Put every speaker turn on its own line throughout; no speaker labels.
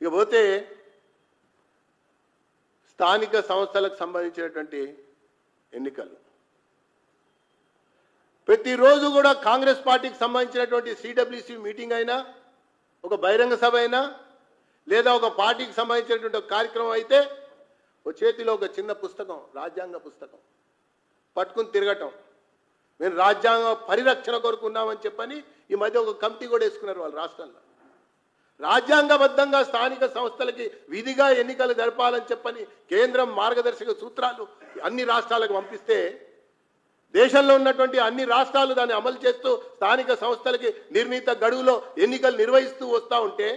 ఇకపోతే స్థానిక సంస్థలకు సంబంధించినటువంటి ఎన్నికలు ప్రతిరోజు కూడా కాంగ్రెస్ పార్టీకి సంబంధించినటువంటి సిడబ్ల్యూసి మీటింగ్ అయినా ఒక బహిరంగ సభ అయినా లేదా ఒక పార్టీకి సంబంధించినటువంటి ఒక కార్యక్రమం అయితే ఒక చేతిలో ఒక చిన్న పుస్తకం రాజ్యాంగ పుస్తకం పట్టుకుని తిరగటం మేము రాజ్యాంగ పరిరక్షణ కొరకు ఉన్నామని చెప్పని ఈ మధ్య ఒక కమిటీ కూడా వేసుకున్నారు వాళ్ళు రాష్ట్రంలో రాజ్యాంగబద్ధంగా స్థానిక సంస్థలకి విధిగా ఎన్నికలు జరపాలని చెప్పని కేంద్రం మార్గదర్శక సూత్రాలు అన్ని రాష్ట్రాలకు పంపిస్తే దేశంలో ఉన్నటువంటి అన్ని రాష్ట్రాలు దాన్ని అమలు చేస్తూ స్థానిక సంస్థలకి నిర్ణీత గడువులో ఎన్నికలు నిర్వహిస్తూ వస్తూ ఉంటే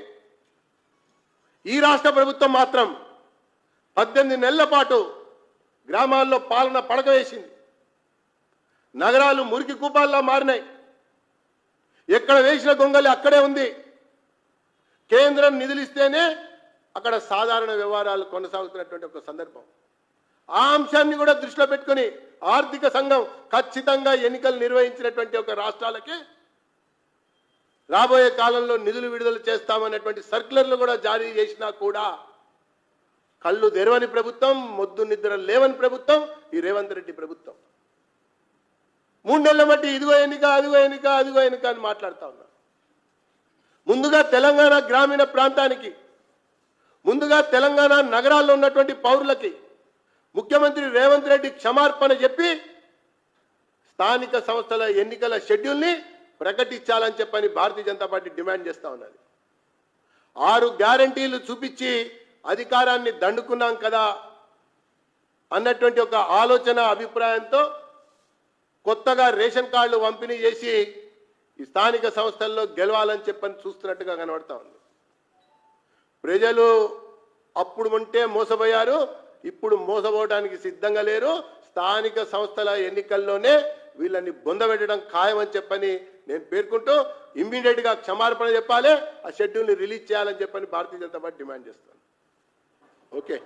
ఈ రాష్ట్ర ప్రభుత్వం మాత్రం 18 నెలల పాటు గ్రామాల్లో పాలన పడకవేసింది నగరాలు మురికి కూపాల్లో మారినాయి ఎక్కడ వేసిన గొంగలి అక్కడే ఉంది కేంద్రం నిధులు ఇస్తేనే అక్కడ సాధారణ వ్యవహారాలు కొనసాగుతున్నటువంటి ఒక సందర్భం ఆ అంశాన్ని కూడా దృష్టిలో పెట్టుకొని ఆర్థిక సంఘం ఖచ్చితంగా ఎన్నికలు నిర్వహించినటువంటి ఒక రాష్ట్రాలకి రాబోయే కాలంలో నిధులు విడుదల చేస్తామనేటువంటి సర్క్యులర్లు కూడా జారీ చేసినా కూడా కళ్ళు తెరవని ప్రభుత్వం మొద్దు నిద్ర లేవని ప్రభుత్వం ఈ రేవంత్ రెడ్డి ప్రభుత్వం 3 నెలల మట్టి ఇదిగో ఎన్నిక అదిగో ఎన్నిక అదిగో ఎన్నిక అని మాట్లాడుతూ ఉన్నారు ముందుగా తెలంగాణ గ్రామీణ ప్రాంతానికి ముందుగా తెలంగాణ నగరాల్లో ఉన్నటువంటి పౌరులకి ముఖ్యమంత్రి రేవంత్ రెడ్డి క్షమార్పణ చెప్పి స్థానిక సంస్థల ఎన్నికల షెడ్యూల్ని ప్రకటించాలని చెప్పని భారతీయ జనతా పార్టీ డిమాండ్ చేస్తూ ఉన్నది 6 గ్యారంటీలు చూపించి అధికారాన్ని దండుకున్నాం కదా అన్నటువంటి ఒక ఆలోచన అభిప్రాయంతో కొత్తగా రేషన్ కార్డులు పంపిణీ చేసి ఈ స్థానిక సంస్థల్లో గెలవాలని చెప్పని చూస్తున్నట్టుగా కనబడతా ఉంది ప్రజలు అప్పుడు ఉంటే మోసపోయారు ఇప్పుడు మోసపోవడానికి సిద్ధంగా లేరు స్థానిక సంస్థల ఎన్నికల్లోనే వీళ్ళని బొందబెట్టడం ఖాయమని చెప్పని నేను పేర్కొంటూ ఇమ్మీడియట్ గా క్షమార్పణ చెప్పాలి ఆ షెడ్యూల్ని రిలీజ్ చేయాలని చెప్పని భారతీయ జనతా పార్టీ డిమాండ్ చేస్తాను ఓకే